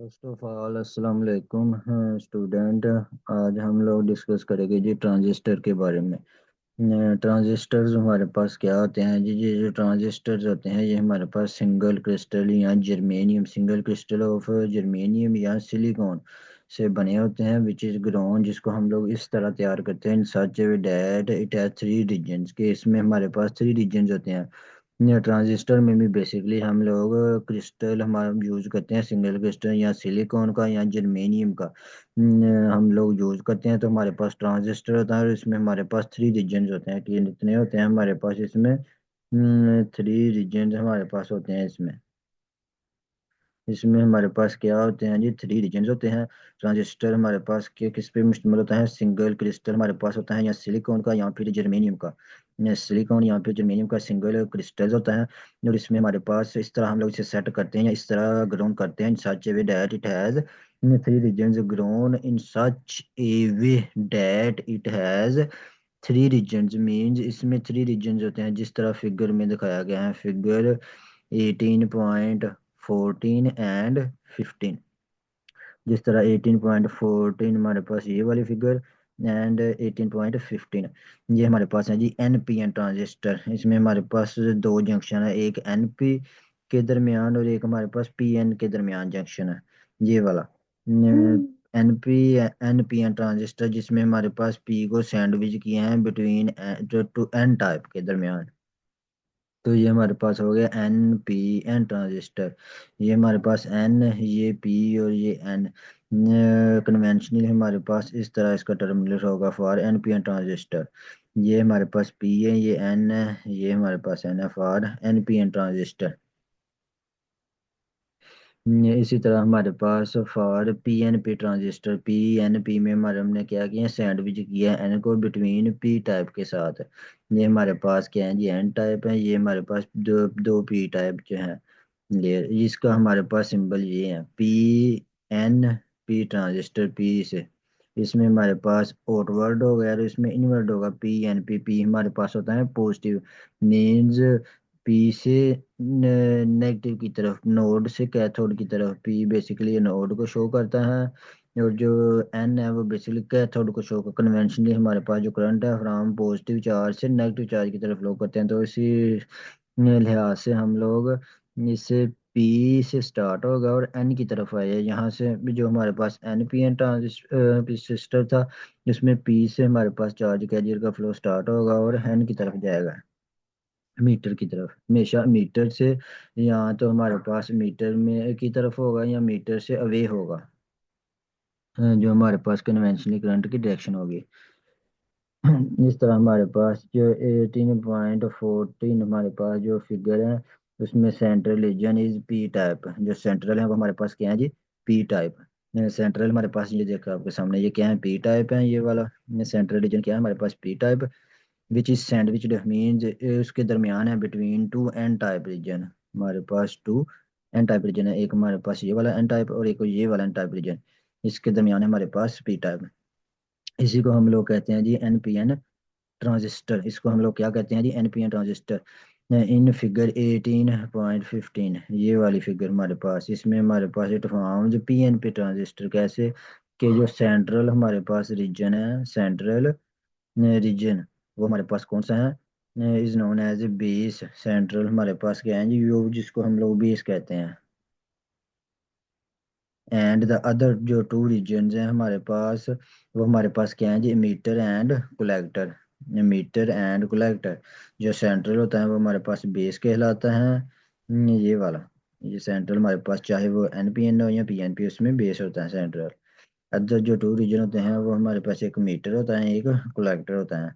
First of all अस्सलाम वालेकुम student. आज हम लोग डिस्कस करेंगे जी ट्रांजिस्टर के बारे में। ट्रांजिस्टर्स हमारे पास क्या होते हैं जी? ये जो ट्रांजिस्टर्स होते हैं ये हमारे पास सिंगल क्रिस्टल या germanium, single crystal of germanium या सिलिकॉन से बने होते हैं, विच इज़ ग्रोन, जिसको हम लोग इस तरह तैयार करते हैं in such way that it has three regions के। इसमें हमारे पास थ्री रीजन्स होते हैं। या ट्रांजिस्टर में भी बेसिकली हम लोग क्रिस्टल हमारा यूज करते हैं, सिंगल क्रिस्टल या सिलिकॉन का या जर्मेनियम का हम लोग यूज करते हैं। तो हमारे पास ट्रांजिस्टर होता है और इसमें हमारे पास थ्री रीजन्स होते हैं कि इतने होते हैं हमारे पास इसमें। थ्री रीजन्स हमारे पास होते हैं इसमें। इसमें हमारे पास क्या होते हैं जी? थ्री रीजन्स होते हैं। ट्रांजिस्टर हमारे पास के किस पे मुश्तमिल होता है? सिंगल क्रिस्टल हमारे पास होता है या सिलिकॉन का या फिर जर्मेनियम का, या सिलिकॉन या फिर जर्मेनियम का सिंगल क्रिस्टल होता है। और इसमें हमारे पास इस तरह हम लोग इसे सेट करते हैं या इस तरह ग्रोन करते हैं in such a way that it has three regions, grown in such a way that it has three regions means इसमें थ्री रीजन्स होते हैं जिस तरह फिगर में दिखाया गया है, फिगर 18.14 एंड 15। जिस तरह 18.14 हमारे पास ये वाली फिगर एंड 18.15 ये हमारे पास है जी एनपीएन ट्रांजिस्टर। इसमें हमारे पास दो जंक्शन है, एक एनपी के दरमियान और एक हमारे पास पीएन के दरमियान जंक्शन है, ये वाला एनपी एनपीएन ट्रांजिस्टर, जिसमें हमारे पास पी को सैंडविच किए हैं बिटवीन टू एन टाइप के दरमियान। तो ये हमारे पास हो गया एन पी एन ट्रांजिस्टर। ये हमारे पास एन, ये पी और ये एन। कन्वेंशनली हमारे पास इस तरह इसका टर्मिनल होगा for N P N transistor. ये हमारे पास पी है, ये एन है, ये हमारे पास एन है for N P N transistor. इसी तरह हमारे पास for P N P transistor, P N P में हमारे हमने क्या किया? सैंडविच किया है एन को बिटवीन पी टाइप के साथ। ये हमारे पास क्या है जी? एन टाइप है। ये हमारे पास दो दो पी टाइप जो है लेयर, इसका हमारे पास सिंबल ये है P N P transistor, P से। इसमें हमारे पास आउटवर्ड होगा और इसमें इनवर्ड होगा। पी एन पी, पी हमारे पास होता है पॉजिटिव, मीन्स पी से नेगेटिव की तरफ, नोड से कैथोड की तरफ। पी बेसिकली नोड को शो करता है और जो एन है वो बेसिकली कैथोड को शो कर। कन्वेंशनली हमारे पास जो करंट है फ्रॉम पॉजिटिव चार्ज से नेगेटिव चार्ज की तरफ फ्लो करते हैं। तो इसी लिहाज से हम लोग इससे पी से स्टार्ट होगा और एन की तरफ आए, यहाँ से भी जो हमारे पास एन पी एन ट्रांजिस्टर था जिसमें पी से हमारे पास चार्ज कैरियर का फ्लो स्टार्ट होगा और एन की तरफ जाएगा, मीटर की तरफ। हमेशा मीटर से, या तो हमारे पास मीटर में की तरफ होगा या मीटर से अवे होगा, जो हमारे पास कन्वेंशनली करंट की डायरेक्शन होगी। इस तरह हमारे पास जो 18.14 हमारे पास जो फिगर है उसमें central region is P type. जो सेंट्रल है वो हमारे पास क्या है जी? P type. सेंट्रल हमारे पास ये देखो आपके सामने, ये क्या है? पी टाइप है ये वाला। सेंट्रल रीजन क्या है हमारे पास? P type, which is sandwich means उसके दरमियान है between two N type region. हमारे पास टू एन टाइप रीजन है, एक हमारे पास ये वाला एन टाइप और एक ये वाला एन टाइप रीजन। इसके दरमियान है हमारे पास पी टाइप। इसी को हम लोग कहते हैं जी एनपीएन ट्रांजिस्टर। इसको हम लोग क्या कहते हैं जी? NPN transistor. इन फिगर 18.15 ये वाली फिगर हमारे पास, इसमें हमारे पास इट फार्म्स पीएनपी ट्रांजिस्टर। कैसे? कि जो सेंट्रल हमारे पास रीजन है, सेंट्रल रीजन वो हमारे पास कौन सा है? Is known as a base. Central हमारे पास क्या है जी? वो जिसको हम लोग बेस कहते हैं। एंड द अदर जो टू रीजन्स हैं हमारे पास, वो हमारे पास क्या है जी? Emitter and collector. Emitter and collector. जो सेंट्रल होता है वो हमारे पास बेस कहलाता है, ये वाला। ये सेंट्रल हमारे पास चाहे वो एनपीएन हो या पीएनपी, उसमें बेस होता है सेंट्रल। अदर जो टू रीजन होते हैं वो हमारे पास एक मीटर होता है, एक कलेक्टर होता है।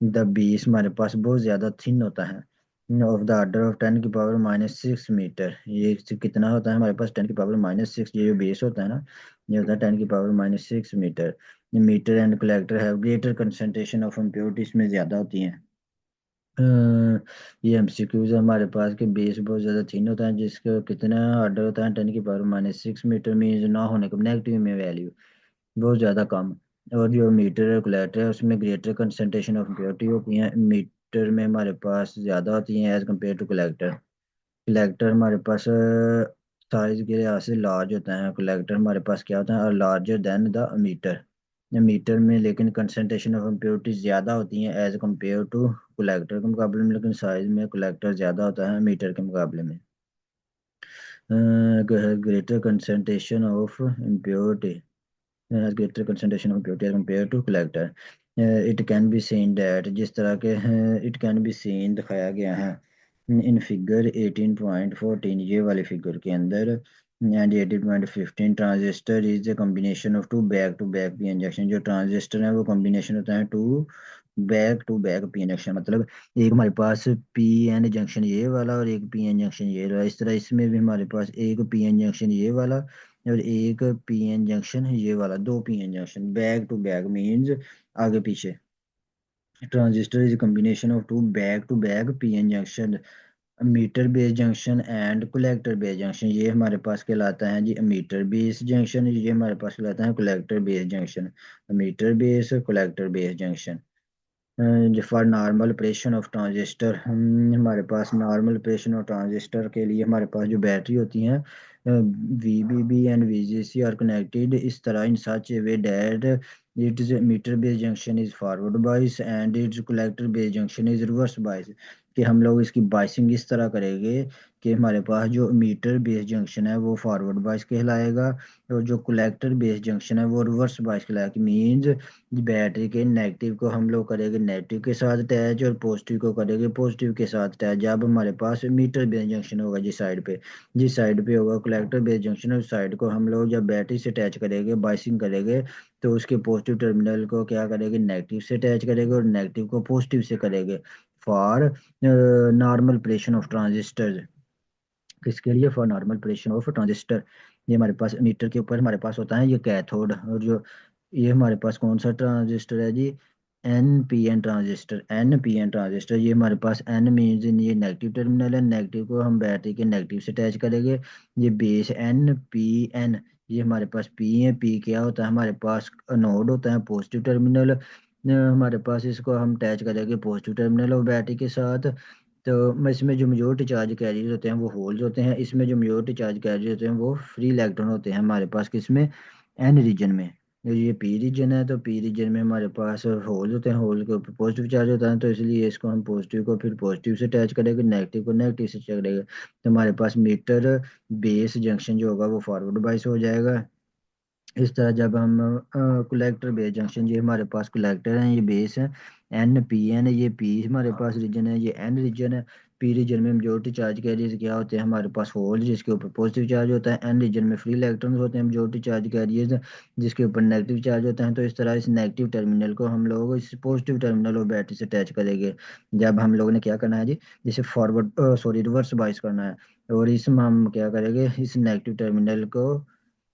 द बेस हमारे पास बहुत ज्यादा थिन होता है, of the order of 10⁻�6 metre. ये कितना होता है हमारे पास? 10⁻�6। ये जो बेस होता है ना, ये होता है 10⁻�6 metre. Emitter and collector have greater concentration of impurities में ज्यादा होती हैं। अ, ये एमसीक्यूज है हमारे पास के बेस बहुत ज्यादा थिन होता है, जिसका कितना ऑर्डर होता है? 10⁻�6 मीटर मीन ना होने का नेगेटिव में वैल्यू बहुत ज़्यादा कम। और जो मीटर कैलकुलेटर है उसमें ग्रेटर कंसंट्रेशन ऑफ इम्प्योरिटी होती है, मीटर में हमारे पास ज़्यादा होती हैं as compare to collector. Collector हमारे पास साइज के लिहाज से लार्ज होता है कलेक्टर हमारे पास क्या होता है, और larger than the emitter. Emitter में लेकिन कंसंट्रेशन ऑफ इम्प्योरिटी ज़्यादा होती है एज कम्पेयर टू कलेक्टर के मुकाबले में, लेकिन साइज में कलेक्टर ज़्यादा होता है मीटर के मुकाबले में। Greater concentration of impurity, has greater concentration of impurity as compared to collector. It can be seen that जिस तरह के it can be seen दिखाया गया है इन फिगर 18.14 ये वाले फिगर के अंदर, and 18.15 transistor is a combination of two back P injection. जो ट्रांजिस्टर है वो कॉम्बिनेशन होता है टू बैक पी इंजेक्शन, मतलब एक हमारे पास पी एन जंक्शन ये वाला और एक पी एन जंक्शन ये वाला। इस तरह इसमें भी हमारे पास एक पी एन जंक्शन ये वाला और एक पी एन जंक्शन ये वाला, दो P N junction back to back means आगे पीछे। Transistor is combination of two back P N junction, emitter base junction and collector base junction. ये हमारे पास कहलाता है जी मीटर बेस जंक्शन, ये हमारे पास कहलाता है collector base junction. Emitter base collector base junction. For normal operation of transistor, हमारे पास नॉर्मल ऑपरेशन ऑफ ट्रांजिस्टर के लिए हमारे पास जो बैटरी होती हैं V B B and V G C are connected इस तरह in such a way that it is emitter base junction is forward bias and its collector base junction is reverse bias. कि हम लोग इसकी biasing इस तरह करेंगे कि हमारे पास जो मीटर बेस जंक्शन है वो फॉरवर्ड बाइस कहलाएगा और जो कलेक्टर बेस जंक्शन है वो रिवर्स बाइस कहलाएगा। मीन्स बैटरी के नेगेटिव को हम लोग करेंगे नेगेटिव के साथ अटैच और पॉजिटिव को करेंगे पॉजिटिव के साथ अटैच। जब हमारे पास मीटर बेस जंक्शन होगा जिस साइड पे होगा कलेक्टर बेस जंक्शन, उस साइड को हम लोग जब बैटरी से अटैच करेंगे बाइसिंग करेंगे तो उसके पॉजिटिव टर्मिनल को क्या करेंगे नेगेटिव से अटैच करेंगे और नेगेटिव को पॉजिटिव से करेंगे for normal operation of transistor. किसके लिए, for normal operation of transistor. ये हमारे पास मीटर के ऊपर हमारे पास होता है ये कैथोड, और जो ये हमारे पास कौन सा ट्रांजिस्टर है जी, N P N transistor. N P N transistor ये हमारे पास एन मीन्स ये नेगेटिव टर्मिनल है, नेगेटिव को हम बैटरी के नेगेटिव से अटैच करेंगे। ये बेस एन पी एन, ये हमारे पास पी है। पी क्या होता है, हमारे पास नोड होता है पॉजिटिव टर्मिनल, हमारे पास इसको हम अटैच करेंगे पॉजिटिव टर्मिनल और बैटरी के साथ। तो इसमें जो मेजोरिटी चार्ज कैरियर होते हैं वो होल्स होते हैं, इसमें जो मेजोरिटी चार्ज कैरियर होते हैं वो फ्री इलेक्ट्रॉन होते हैं हमारे पास किसमें, एन रीजन में। ये पी रीजन है तो पी रीजन में हमारे पास होल्स होते हैं, होल के ऊपर पॉजिटिव चार्ज होता है, तो इसलिए इसको हम पॉजिटिव को फिर पॉजिटिव से अटैच करेंगे, नेगेटिव को नेगेटिव से अटैच करेंगे। तो हमारे पास मीटर बेस जंक्शन जो होगा वो फॉरवर्ड बाइस हो जाएगा। इस तरह जब हम कलेक्टर बेस जंक्शन, ये हमारे पास कलेक्टर है ये बेस है एन पी एन, ये पी हमारे पास रीजन है, ये एन रीजन है। पी रीजन में मेजोरिटी चार्ज कैरियर्स क्या होते हैं, हमारे पास होल जिसके ऊपर पॉजिटिव चार्ज होता है। एन रीजन में फ्री इलेक्ट्रॉन्स होते हैं मेजोरिटी चार्ज कैरियर्स जिसके ऊपर नेगेटिव चार्ज होता है। तो इस तरह इस नेगेटिव टर्मिनल को हम लोग इस पॉजिटिव टर्मिनल और बैटरी से अटैच करेंगे। जब हम लोगों ने क्या करना है जी, जिसे फॉरवर्ड सॉरी रिवर्स बाइस करना है, और इसमें हम क्या करेंगे, इस नेगेटिव टर्मिनल को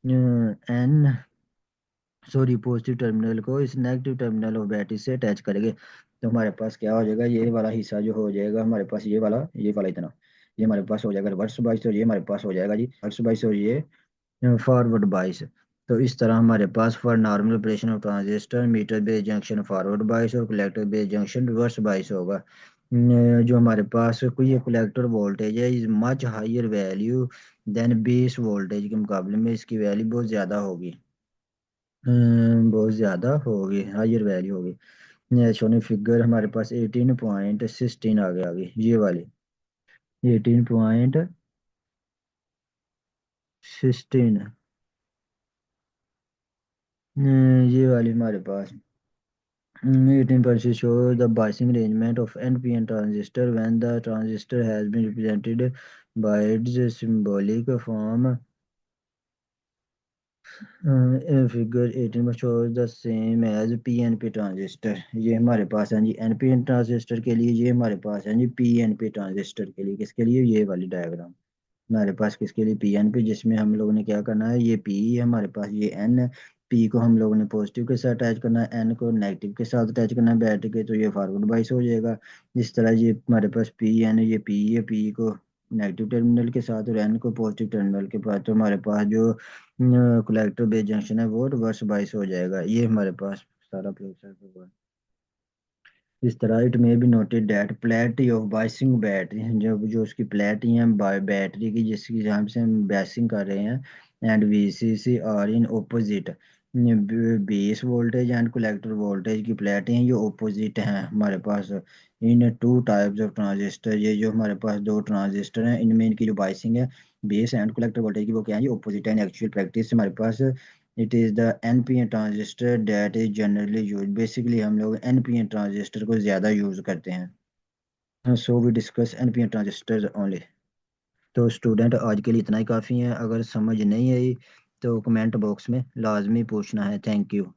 एन सॉरी पॉजिटिव टर्मिनल को इस नेगेटिव टर्मिनल ऑफ बैटरी से अटैच करेंगे। तो हमारे पास क्या हो जाएगा, ये वाला हिस्सा जो हो जाएगा हमारे पास ये वाला इतना, ये हमारे पास हो जाएगा रिवर्स बाइस, और ये हमारे पास हो जाएगा जी रिवर्स बाइस, और ये फॉरवर्ड बाइस। तो इस तरह हमारे पास for normal operation of transistor emitter base junction forward bias और collector base junction reverse bias होगा। जो हमारे पास कोई ये कलेक्टर वोल्टेज है is much higher value than base voltage के मुकाबले में इसकी वैल्यू बहुत ज़्यादा होगी, बहुत ज़्यादा होगी, हायर वैल्यू होगी। सोनी फिगर हमारे पास 18.16 आ गया, आगे ये वाली 18.16, ये वाली हमारे पास 18.6 show the biasing arrangement of NPN transistor when the transistor has been represented by its symbolic form. Figure 18 में shows the same as PNP transistor. ये हमारे पास है जी NPN ट्रांजिस्टर के लिए, ये हमारे पास है जी PNP ट्रांजिस्टर के लिए। किसके लिए, ये वाली डायग्राम हमारे पास किसके लिए, PNP, जिसमें हम लोगों ने क्या करना है, ये P है हमारे पास, ये N, P को हम लोगों ने पॉजिटिव के साथ अटैच करना है, N को नेगेटिव के साथ अटैच करना है बैटरी के, तो ये फॉरवर्ड बाइस हो जाएगा। इस तरह ये हमारे पास PN है, ये P है, P को नेगेटिव टर्मिनल के साथ और N को पॉजिटिव टर्मिनल के पास, तो हमारे पास जो कलेक्टर बेस जंक्शन है वो रिवर्स बाइस हो जाएगा। ये हमारे पास सारा प्रोसेस होगा। इस तरह it may be noted that प्लेटी ऑफ बाइसिंग बैटरी, जब जो उसकी प्लेटी हैं बैटरी की जिसकी जहाँ से हम बैसिंग कर रहे हैं, and VCC are in opposite, base voltage and collector voltage की प्लेटें हैं ये ओपोजिट हैं हमारे पास। In two types of transistor, ये जो हमारे पास दो ट्रांजिस्टर हैं इनमें इनकी जो बाइसिंग है बेस एंड कलेक्टर वोल्टेज की वो क्या है, ये ओपोजिट है। इन एक्चुअल प्रैक्टिस हमारे पास it is the NPN transistor that is generally use, basically हम लोग एनपीएन ट्रांजिस्टर को ज़्यादा यूज़ करते हैं। So we discuss NPN transistor only. तो स्टूडेंट आज के लिए इतना ही काफ़ी है, अगर समझ नहीं आई तो कमेंट बॉक्स में लाजमी पूछना है। Thank you.